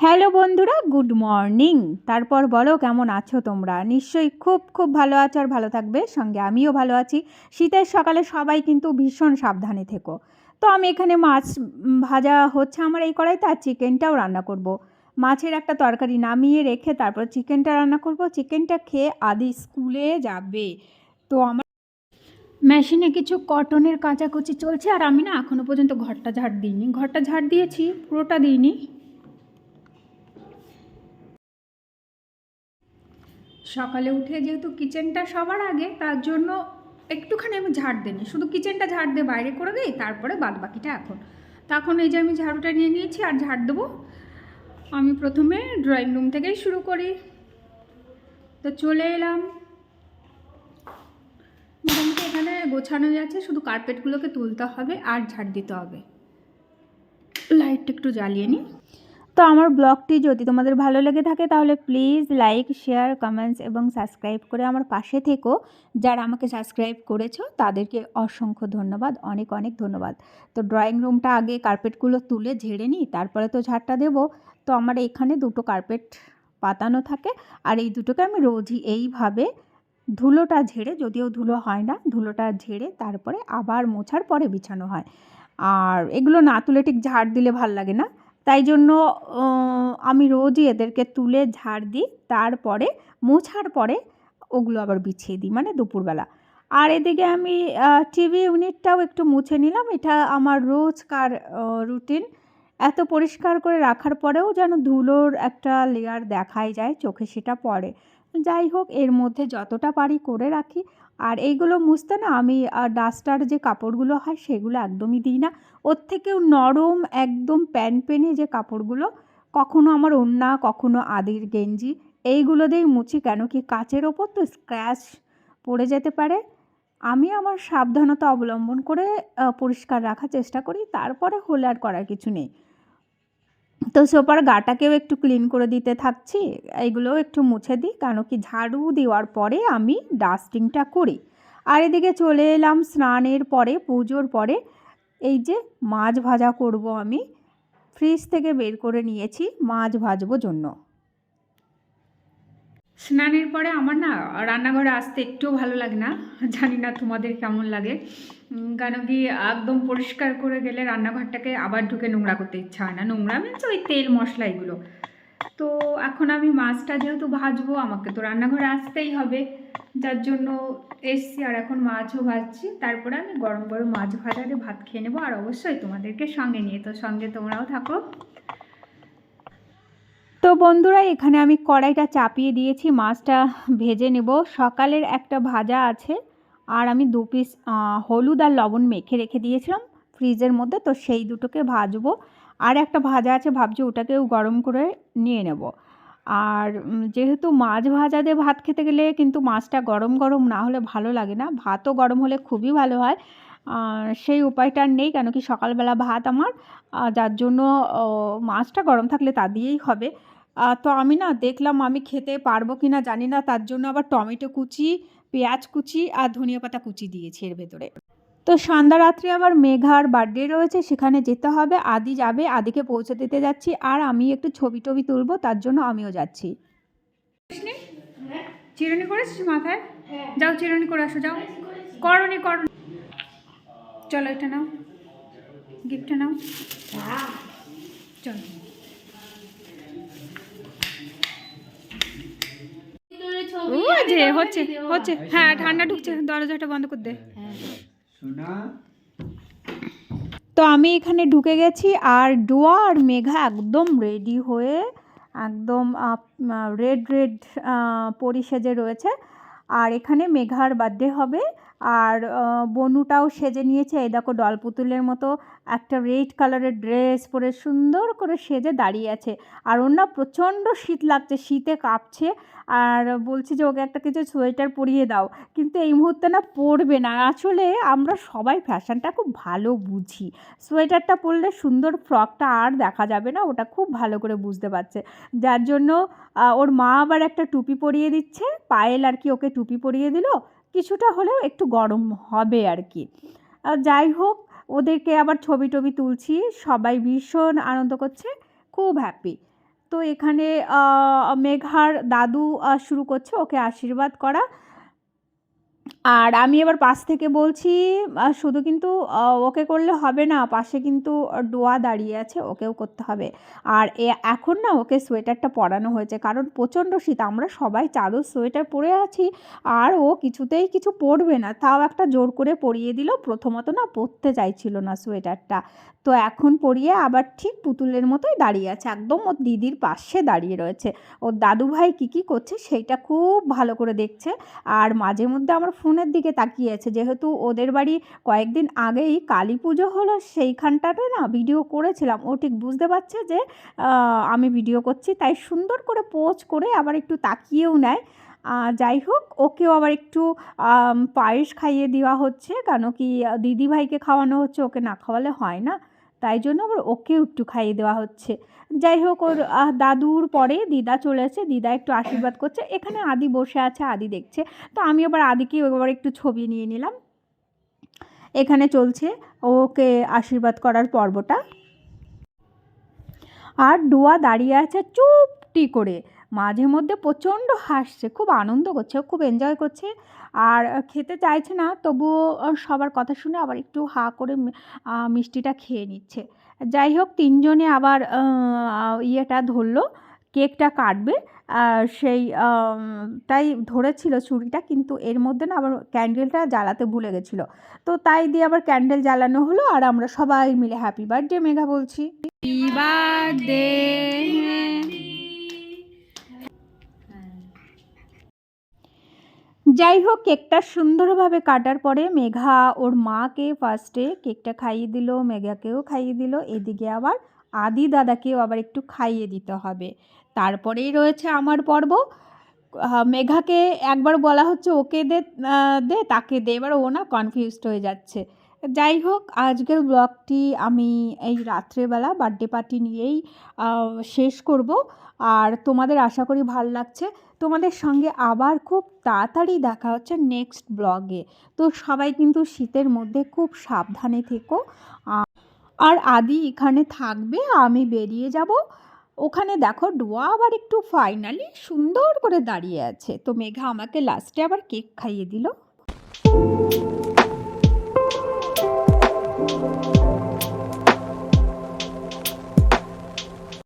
Hello বন্ধুরা, good morning. তারপর বলো কেমন আছো তোমরা? নিশ্চয়ই খুব খুব ভালো আছো আর ভালো থাকবে। সঙ্গে আমিও ভালো আছি। শীতের সকালে সবাই কিন্তু ভীষণ সাবধানে থেকো। তো আমি এখানে মাছ ভাজা হচ্ছে আমার এই কড়াইতে, আর চিকেনটাও রান্না করব। মাছের একটা তরকারি নামিয়ে রেখে তারপর চিকেনটা রান্না করব। চিকেনটা খেয়ে আদি স্কুলে যাবে। তো আমার মেশিনে কিছু কটনের কাচাকুচি চলছে, আর আমি না এখনও পর্যন্ত ঘরটা ঝাড় দিইনি। ঘরটা ঝাড় দিয়েছি, পুরোটা দিইনি। সকালে উঠে যেহেতু কিচেনটা সবার আগে, তার জন্য একটুখানি আমি ঝাড় দিইনি, শুধু কিচেনটা ঝাড় দিয়ে বাইরে করে দিই, তারপরে বাদ বাকিটা তখন এই যে আমি ঝাড়ুটা নিয়ে নিয়েছি আর ঝাড় দেবো। আমি প্রথমে ড্রয়িং রুম থেকেই শুরু করি। তো চলে এলাম, মোটামুটি এখানে গোছানো যাচ্ছে, শুধু কার্পেটগুলোকে তুলতে হবে আর ঝাড় দিতে হবে। লাইটটা একটু জ্বালিয়ে নিই। তো আমার ব্লগটি যদি তোমাদের ভালো লেগে থাকে তাহলে প্লিজ লাইক, শেয়ার, কমেন্টস এবং সাবস্ক্রাইব করে আমার পাশে থেকো। যারা আমাকে সাবস্ক্রাইব করেছো তাদেরকে অসংখ্য ধন্যবাদ, অনেক অনেক ধন্যবাদ। তো ড্রয়িং রুমটা আগে কার্পেটগুলো তুলে ঝেড়ে নিই, তারপরে তো ঝাড়টা দেবো। তো আমার এখানে দুটো কার্পেট পাতানো থাকে, আর এই দুটোকে আমি রোজই এইভাবে ধুলোটা ঝেড়ে, যদিও ধুলো হয় না, ধুলোটা ঝেড়ে তারপরে আবার মোছার পরে বিছানো হয়। আর এগুলো না তুলে ঠিক ঝাড় দিলে ভাল লাগে না, তাই জন্য আমি রোজই এদেরকে তুলে ঝাড় দিই, তারপরে মোছার পরে ওগুলো আবার বিছিয়ে দিই, মানে দুপুরবেলা। আর এদিকে আমি টিভি ইউনিটটাও একটু মুছে নিলাম। এটা আমার রোজকার রুটিন। এত পরিষ্কার করে রাখার পরেও যেন ধুলোর একটা লেয়ার দেখাই যায় চোখে, সেটা পড়ে। যাই হোক, এর মধ্যে যতটা পারি করে রাখি। আর এইগুলো মুছতে না আমি ডাস্টার যে কাপড়গুলো হয় সেগুলো একদমই দিই না। ওর থেকেও নরম একদম প্যানপেনে যে কাপড়গুলো, কখনো আমার ওড়না, কখনো আদির গেঞ্জি, এইগুলো দিয়েই মুছি। কেন কি কাচের ওপর তো স্ক্র্যাচ পড়ে যেতে পারে। আমি আমার সাবধানতা অবলম্বন করে পরিষ্কার রাখার চেষ্টা করি, তারপরে হলে আর করার কিছু নেই। তো সোফার গাটাকেও একটু ক্লিন করে দিতে থাকছি, এইগুলোও একটু মুছে দিই, কেন কি ঝাড়ু দেওয়ার পরে আমি ডাস্টিংটা করি। আর এদিকে চলে এলাম স্নানের পরে, পুজোর পরে। এই যে মাছ ভাজা করব, আমি ফ্রিজ থেকে বের করে নিয়েছি মাছ ভাজবো জন্য। স্নানের পরে আমার না রান্নাঘরে আসতে একটুও ভালো লাগে না, জানি না তোমাদের কেমন লাগে। কেন কি একদম পরিষ্কার করে গেলে রান্নাঘরটাকে আবার ঢুকে নোংরা করতে ইচ্ছা হয় না। নোংরা মিনস ওই তেল মশলা এগুলো। তো এখন আমি মাছটা যেহেতু ভাজবো, আমাকে তো রান্নাঘরে আসতেই হবে, যার জন্য এসছি। আর এখন মাছও ভাজছি, তারপরে আমি গরম গরম মাছ ভাজারে ভাত খেয়ে নেবো, আর অবশ্যই তোমাদেরকে সঙ্গে নিয়ে। তো সঙ্গে তোমরাও থাকো। তো বন্ধুরা, এখানে আমি কড়াইটা চাপিয়ে দিয়েছি, মাছটা ভেজে নেব। সকালের একটা ভাজা আছে, আর আমি 2 পিস হলুদ আর লবণ মেখে রেখে দিয়েছিলাম ফ্রিজের মধ্যে, তো সেই দুটোকে ভাজবো। আর একটা ভাজা আছে, ভাবছি ওটাকেও গরম করে নিয়ে নেব। আর যেহেতু মাছ ভাজা দিয়ে ভাত খেতে গেলে কিন্তু মাছটা গরম গরম না হলে ভালো লাগে না, ভাতও গরম হলে খুবই ভালো হয়। সেই উপায়টা আর নেই, কেন কি সকালবেলা ভাত আমার, যার জন্য মাছটা গরম থাকলে তা দিয়েই হবে। তো আমি না দেখলাম আমি খেতে পারবো কি না জানি না, তার জন্য আবার টমেটো কুচি, পেঁয়াজ কুচি আর ধনিয়া পাতা কুচি দিয়েছি এর ভেতরে। তো সন্ধ্যা রাত্রে আবার মেঘার বার্থডে রয়েছে, সেখানে যেতে হবে। আদি যাবে, আদিকে পৌঁছে দিতে যাচ্ছি। আর আমি একটু ছবি টবি তুলবো, তার জন্য আমিও যাচ্ছি। চিরুনি করেছিস মাথায়? যাও চিরুনি করে আসো, যাও। করনি করনি, চলো এটা নাও, গিফটটা নাও, চলো। যে হচ্ছে হচ্ছে, হ্যাঁ ঠান্ডা ঢুকছে, দরজাটা বন্ধ করে দে। তো আমি এখানে ঢুকে গেছি, আর ডোয়া আর মেঘা একদম রেডি হয়ে একদম রেড রেড পরি সেজে রয়েছে। আর এখানে মেঘার বার্থডে হবে, আর বনুটাও সেজে নিয়েছে। এই দেখো, ডল পুতুলের মতো একটা রেড কালারের ড্রেস পরে সুন্দর করে সেজে দাঁড়িয়ে আছে। আর ওর না প্রচণ্ড শীত লাগছে, শীতে কাঁপছে। আর বলছি যে ওকে একটা কিছু সোয়েটার পরিয়ে দাও, কিন্তু এই মুহূর্তে না পরবে না। আসলে আমরা সবাই ফ্যাশনটা খুব ভালো বুঝি, সোয়েটারটা পরলে সুন্দর ফ্রকটা আর দেখা যাবে না, ওটা খুব ভালো করে বুঝতে পারছে। যার জন্য ওর মা আবার একটা টুপি পরিয়ে দিচ্ছে, পায়েল আর কি ওকে টুপি পরিয়ে দিল, কিছুটা হলেও একটু গরম হবে আর কি। যাই হোক, ওদেরকে আবার ছবি টবি তুলছি, সবাই ভীষণ আনন্দ করছে, খুব হ্যাপি। তো এখানে মেঘার দাদু শুরু করছে ওকে আশীর্বাদ করা। আর আমি এবার পাশ থেকে বলছি শুধু কিন্তু ওকে করলে হবে না, পাশে কিন্তু ডোয়া দাঁড়িয়ে আছে, ওকেও করতে হবে। আর এখন না ওকে সোয়েটারটা পরানো হয়েছে, কারণ প্রচণ্ড শীত, আমরা সবাই চাদর সোয়েটার পরে আছি, আর ও কিছুতেই কিছু পরবে না, তাও একটা জোর করে পরিয়ে দিল। প্রথমত না পরতে চাইছিল না সোয়েটারটা, তো এখন পরিয়ে আবার ঠিক পুতুলের মতোই দাঁড়িয়ে আছে, একদম ওর দিদির পাশে দাঁড়িয়ে রয়েছে। ওর দাদুভাই কী করছে সেইটা খুব ভালো করে দেখছে, আর মাঝে মধ্যে আমার ফোনের দিকে তাকিয়ে আছে, যেহেতু ওদের বাড়ি কয়েকদিন আগেই কালী পুজো হলো, সেইখানটাতে না ভিডিও করেছিলাম, ও ঠিক বুঝতে পারছে যে আমি ভিডিও করছি, তাই সুন্দর করে পোজ করে আবার একটু তাকিয়েও নেয়। যাই হোক, ওকেও আবার একটু পায়েস খাইয়ে দেওয়া হচ্ছে, কেন কি দিদিভাইকে খাওয়ানো হচ্ছে, ওকে না খাওয়ালে হয় না, তাই জন্য আবার ওকেও একটু খাইয়ে দেওয়া হচ্ছে। যাই হোক, ওর দাদুর পরে দিদা চলেছে, দিদা একটু আশীর্বাদ করছে, এখানে আদি বসে আছে, আদি দেখছে, তো আমি আবার আদিকে এবার একটু ছবি নিয়ে নিলাম। এখানে চলছে ওকে আশীর্বাদ করার পর্বটা, আর ডোয়া দাঁড়িয়ে আছে চুপটি করে, মাঝে মধ্যে প্রচণ্ড হাসছে, খুব আনন্দ করছে, খুব এনজয় করছে, আর খেতে চাইছে না, তবুও সবার কথা শুনে আবার একটু হা করে মিষ্টিটা খেয়ে নিচ্ছে। যাই হোক, তিনজনে আবার ইয়েটা ধরলো, কেকটা কাটবে, সেই তাই ধরেছিল ছুরিটা, কিন্তু এর মধ্যে না আবার ক্যান্ডেলটা জ্বালাতে ভুলে গেছিলো, তো তাই দিয়ে আবার ক্যান্ডেল জ্বালানো হলো, আর আমরা সবাই মিলে হ্যাপি বার্থডে মেঘা বলছি। Happy birthday. যাই হোক, কেকটা সুন্দরভাবে কাটার পরে মেঘা ওর মাকে ফার্স্টে কেকটা খাইয়ে দিল, মেঘাকেও খাইয়ে দিল, এদিকে আবার আদি দাদাকেও আবার একটু খাইয়ে দিতে হবে। তারপরেই রয়েছে আমার পর্ব। মেঘাকে একবার বলা হচ্ছে ওকে দে দে, তাকে দে, এবার ও না কনফিউজড হয়ে যাচ্ছে। যাই হোক, আজকের ব্লগটি আমি এই রাত্রেবেলা বার্থডে পার্টি নিয়েই শেষ করব, আর তোমাদের আশা করি ভালো লাগছে। তোমাদের সঙ্গে আবার খুব তাড়াতাড়ি দেখা হচ্ছে নেক্সট ব্লগে। তো সবাই কিন্তু শীতের মধ্যে খুব সাবধানে থেকো, আর আদি এখানে থাকবে, আমি বেরিয়ে যাব। ওখানে দেখো ডোয়া আবার একটু ফাইনালি সুন্দর করে দাঁড়িয়ে আছে, তো মেঘা আমাকে লাস্টে আবার কেক খাইয়ে দিল।